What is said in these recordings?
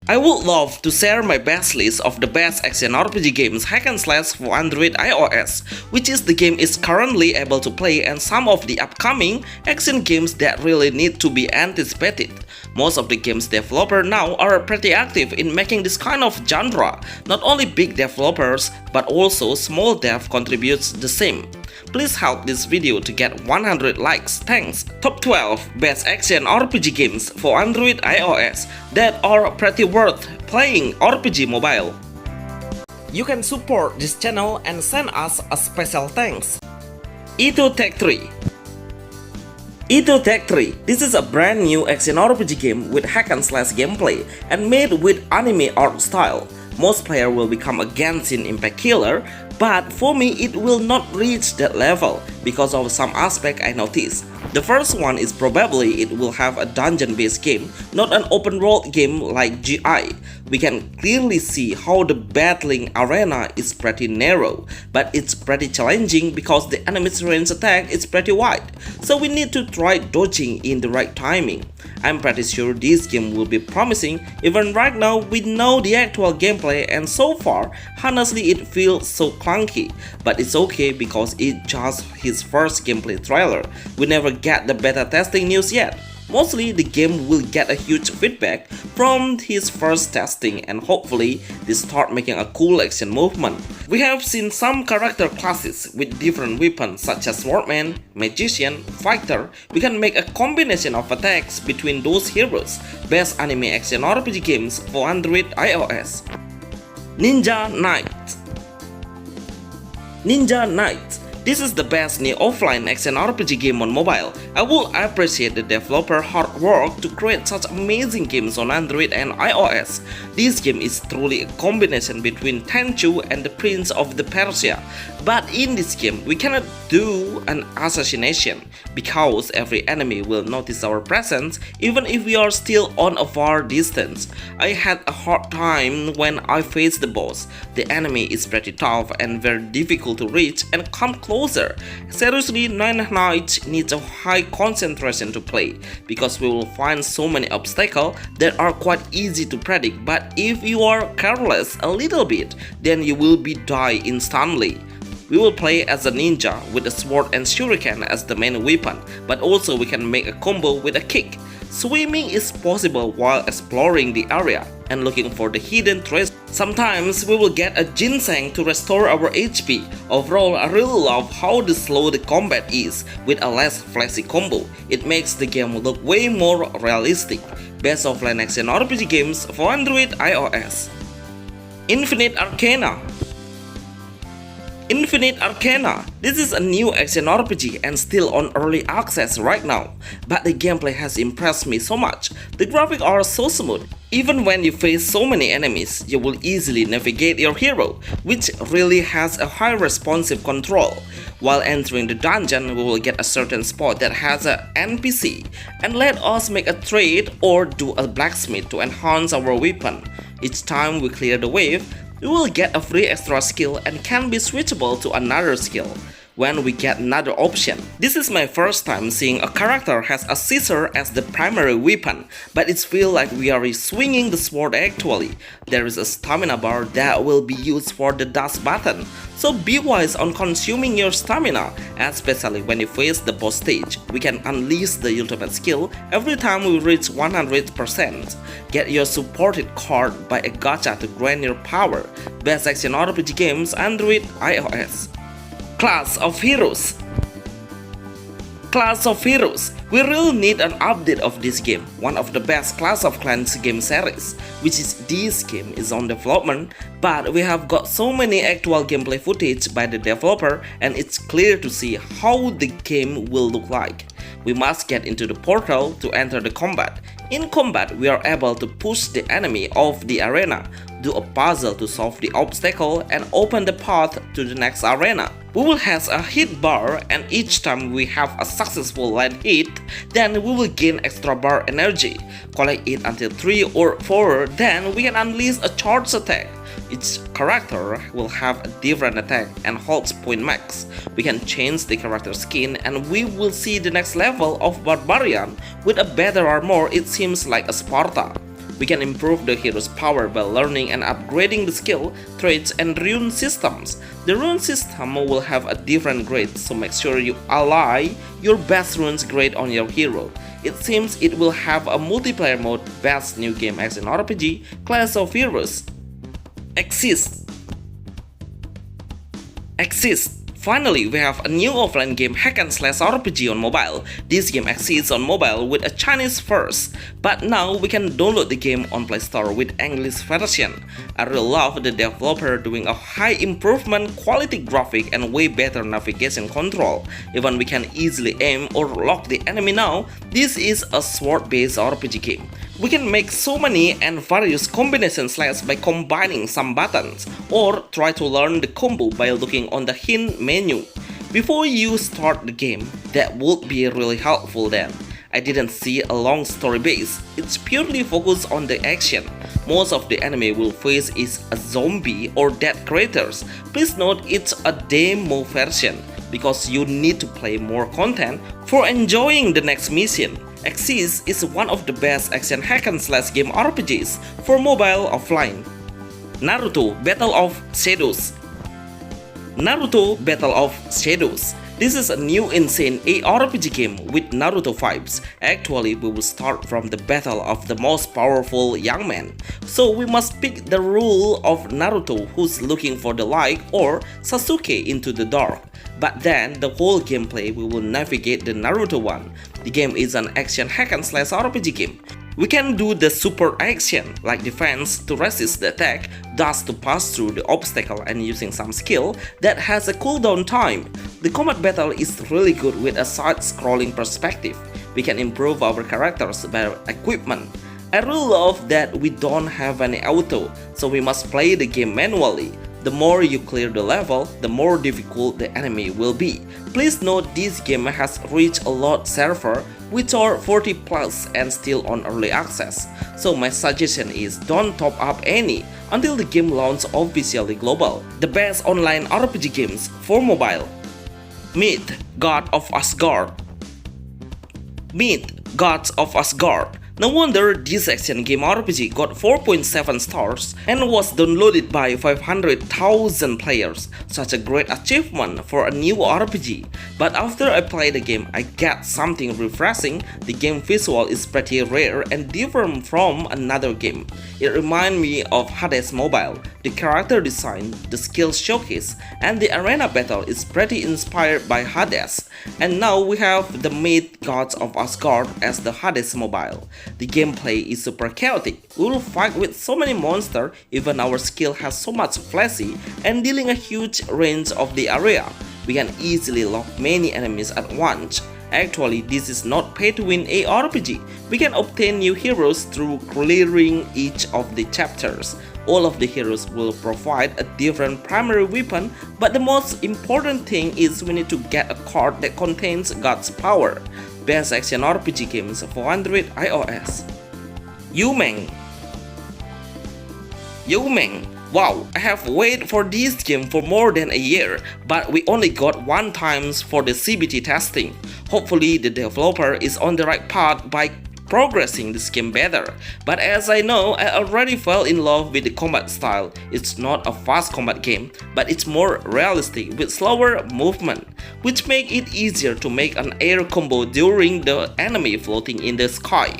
I would love to share my best list of the best action RPG games hack and slash for Android iOS, which is the game is currently able to play, and some of the upcoming action games that really need to be anticipated. Most of the games developers now are pretty active in making this kind of genre. Not only big developers, but also small dev contributes the same. Please help this video to get 100 likes, thanks. Top 12 Best Action RPG Games for Android iOS that are pretty worth playing RPG mobile. You can support this channel and send us a special thanks. Itu Take 3. Itu Take 3. This is a brand new action RPG game with hack and slash gameplay and made with anime art style. Most players will become a Genshin Impact killer, but for me it will not reach that level because of some aspect I noticed. The first one is probably it will have a dungeon-based game, not an open-world game like GI. We can clearly see how the battling arena is pretty narrow, but it's pretty challenging because the enemy's range attack is pretty wide, so we need to try dodging in the right timing. I'm pretty sure this game will be promising. Even right now we know the actual gameplay, and so far honestly it feels so clunky, but it's okay because it's just his first gameplay trailer. We never get the beta testing news yet. Mostly the game will get a huge feedback from his first testing, and hopefully they start making a cool action movement. We have seen some character classes with different weapons such as swordman, magician, fighter. We can make a combination of attacks between those heroes. Best anime action RPG games for Android iOS. Ninja Knight. Ninja Knight. This is the best new offline action RPG game on mobile. I would appreciate the developer hard work to create such amazing games on Android and iOS. This game is truly a combination between Tenchu and the Prince of the Persia. But in this game, we cannot do an assassination because every enemy will notice our presence even if we are still on a far distance. I had a hard time when I faced the boss. The enemy is pretty tough and very difficult to reach and come closer. Seriously, Ninja Knight needs a high concentration to play because we will find so many obstacles that are quite easy to predict, but if you are careless a little bit, then you will be die instantly. We will play as a ninja with a sword and shuriken as the main weapon, but also we can make a combo with a kick. Swimming is possible while exploring the area and looking for the hidden treasure. Sometimes we will get a ginseng to restore our HP. Overall, I really love how slow the combat is with a less flashy combo. It makes the game look way more realistic. Best offline action RPG games for Android iOS. Infinite Arcana. Infinite Arcana. This is a new action RPG and still on early access right now, but the gameplay has impressed me so much. The graphics are so smooth. Even when you face so many enemies, you will easily navigate your hero, which really has a high responsive control. While entering the dungeon, we will get a certain spot that has an NPC and let us make a trade or do a blacksmith to enhance our weapon. Each time we clear the wave, we will get a free extra skill and can be switchable to another skill when we get another option. This is my first time seeing a character has a scissor as the primary weapon, but it feels like we are swinging the sword actually. There is a stamina bar that will be used for the dash button, so be wise on consuming your stamina, especially when you face the boss stage. We can unleash the ultimate skill every time we reach 100%. Get your supported card by a gacha to grant your power. Best action RPG games Android iOS. Class of Heroes. Class of Heroes. We really need an update of this game, one of the best Clash of Clans game series, which is this game is on development, but we have got so many actual gameplay footage by the developer and it's clear to see how the game will look like. We must get into the portal to enter the combat. In combat, we are able to push the enemy off the arena, do a puzzle to solve the obstacle and open the path to the next arena. We will have a hit bar, and each time we have a successful land hit, then we will gain extra bar energy. Collect it until 3 or 4, then we can unleash a charge attack. Each character will have a different attack and holds point max. We can change the character skin and we will see the next level of Barbarian with a better armor. It seems like a Sparta. We can improve the hero's power by learning and upgrading the skill, traits, and rune systems. The rune system will have a different grade, so make sure you ally your best runes grade on your hero. It seems it will have a multiplayer mode, best new game action RPG, class of heroes. Exist. Finally, we have a new offline game hack and slash RPG on mobile. This game exists on mobile with a Chinese first, but now we can download the game on Play Store with English version. I really love the developer doing a high improvement quality graphic and way better navigation control. Even we can easily aim or lock the enemy now. This is a sword-based RPG game. We can make so many and various combination slash by combining some buttons, or try to learn the combo by looking on the hint menu. Before you start the game, that would be really helpful then. I didn't see a long story base, it's purely focused on the action. Most of the enemy will face is a zombie or dead creatures. Please note it's a demo version, because you need to play more content for enjoying the next mission. Exist is one of the best action hack and slash game RPGs for mobile offline. Naruto Battle of Shadows. Naruto Battle of Shadows. This is a new insane ARPG game with Naruto vibes. Actually, we will start from the battle of the most powerful young man. So we must pick the rule of Naruto who's looking for the light, or Sasuke into the dark. But then the whole gameplay we will navigate the Naruto one. The game is an action hack and slash RPG game. We can do the super action like defense to resist the attack, dash to pass through the obstacle, and using some skill that has a cooldown time. The combat battle is really good with a side-scrolling perspective. We can improve our characters by equipment. I really love that we don't have any auto, so we must play the game manually. The more you clear the level, the more difficult the enemy will be. Please note this game has reached a lot server, which are 40 plus and still on early access. So my suggestion is don't top up any until the game launch officially global. The best online RPG games for mobile. Myth, God of Asgard. Myth, Gods of Asgard. No wonder this action game RPG got 4.7 stars and was downloaded by 500,000 players. Such a great achievement for a new RPG. But after I play the game, I get something refreshing. The game visual is pretty rare and different from another game. It reminds me of Hades Mobile. The character design, the skill showcase, and the arena battle is pretty inspired by Hades. And now we have the Myth Gods of Asgard as the Hades Mobile. The gameplay is super chaotic. We will fight with so many monsters, even our skill has so much flashy and dealing a huge range of the area. We can easily lock many enemies at once. Actually, this is not pay to win ARPG. We can obtain new heroes through clearing each of the chapters. All of the heroes will provide a different primary weapon, but the most important thing is we need to get a card that contains God's power. Best action RPG games for Android iOS. Yumeng. Wow, I have waited for this game for more than a year, but we only got one time for the CBT testing. Hopefully the developer is on the right path by progressing this game better. But as I know, I already fell in love with the combat style. It's not a fast combat game, but it's more realistic with slower movement, which make it easier to make an air combo during the enemy floating in the sky.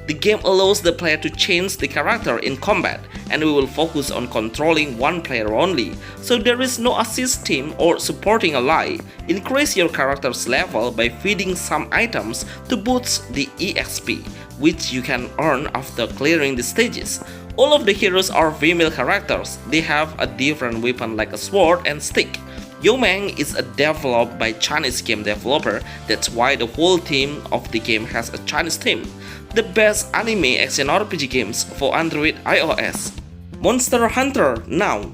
The game allows the player to change the character in combat, and we will focus on controlling one player only, so there is no assist team or supporting ally. Increase your character's level by feeding some items to boost the EXP, which you can earn after clearing the stages. All of the heroes are female characters. They have a different weapon like a sword and stick. Yumeng is developed by Chinese game developer, that's why the whole team of the game has a Chinese team. The best anime action RPG games for Android iOS. Monster Hunter Now.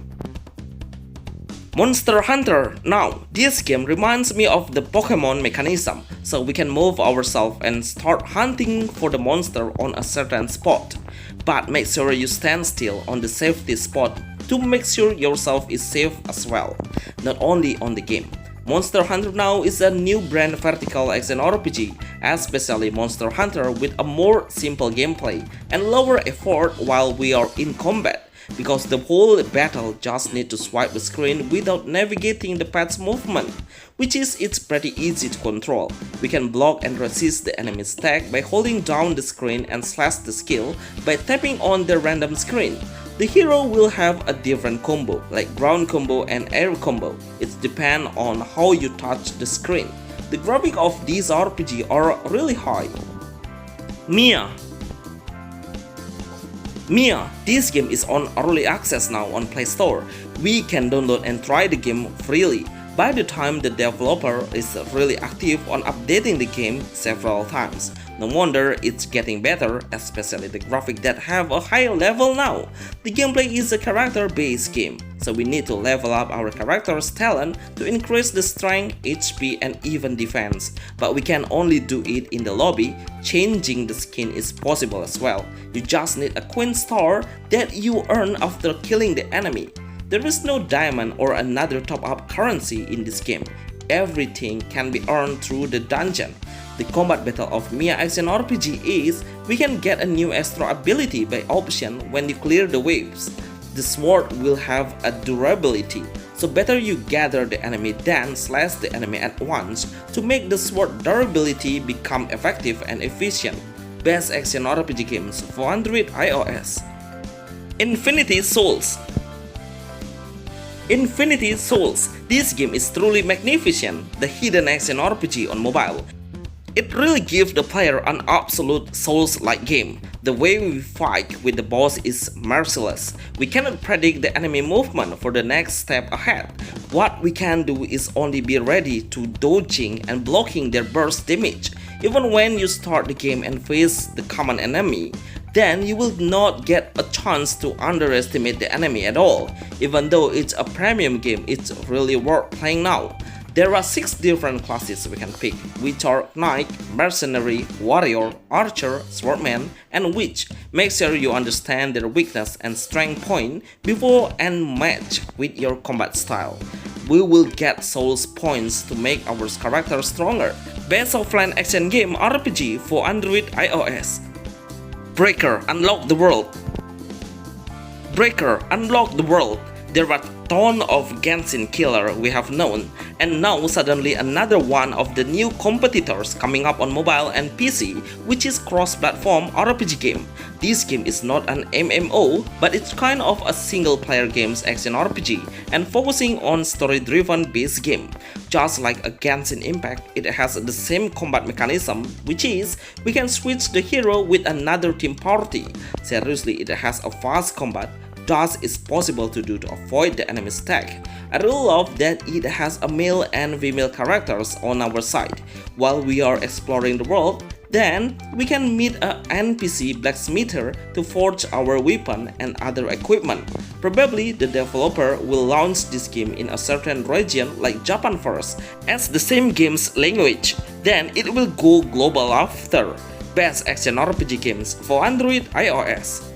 This game reminds me of the Pokemon mechanism, so we can move ourselves and start hunting for the monster on a certain spot. But make sure you stand still on the safety spot to make sure yourself is safe as well. Not only on the game, Monster Hunter now is a new brand vertical action RPG, especially Monster Hunter with a more simple gameplay and lower effort while we are in combat, because the whole battle just need to swipe the screen without navigating the path's movement, which is it's pretty easy to control. We can block and resist the enemy's attack by holding down the screen and slash the skill by tapping on the random screen. The hero will have a different combo, like ground combo and air combo. It depends on how you touch the screen. The graphics of these RPG are really high. Mia. This game is on early access now on Play Store. We can download and try the game freely. By the time the developer is really active on updating the game several times. No wonder it's getting better, especially the graphics that have a higher level now. The gameplay is a character-based game, so we need to level up our character's talent to increase the strength, HP, and even defense. But we can only do it in the lobby. Changing the skin is possible as well. You just need a Queen Star that you earn after killing the enemy. There is no diamond or another top-up currency in this game. Everything can be earned through the dungeon. The combat battle of Mia Action RPG is, we can get a new extra ability by option when you clear the waves. The sword will have a durability, so better you gather the enemy than slash the enemy at once to make the sword durability become effective and efficient. Best action RPG games for Android iOS. Infinity Souls. This game is truly magnificent, the hidden action RPG on mobile. It really gives the player an absolute Souls-like game. The way we fight with the boss is merciless. We cannot predict the enemy movement for the next step ahead. What we can do is only be ready to dodging and blocking their burst damage. Even when you start the game and face the common enemy, then you will not get a chance to underestimate the enemy at all. Even though it's a premium game, it's really worth playing now. There are 6 different classes we can pick, which are Knight, Mercenary, Warrior, Archer, Swordman, and Witch. Make sure you understand their weakness and strength point before and match with your combat style. We will get Souls points to make our character stronger. Best offline action game RPG for Android iOS. Breaker, unlock the world. There are tons of Genshin killer we have known, and now suddenly another one of the new competitors coming up on mobile and PC, which is cross-platform RPG game. This game is not an MMO, but it's kind of a single-player games action RPG and focusing on story-driven base game. Just like a Genshin Impact, it has the same combat mechanism, which is we can switch the hero with another team party. Seriously, it has a fast combat. Thus, it's possible to do to avoid the enemy's attack. I really love that it has a male and female characters on our side. While we are exploring the world, then we can meet a NPC blacksmither to forge our weapon and other equipment. Probably the developer will launch this game in a certain region like Japan first as the same game's language. Then it will go global after. Best action RPG games for Android iOS.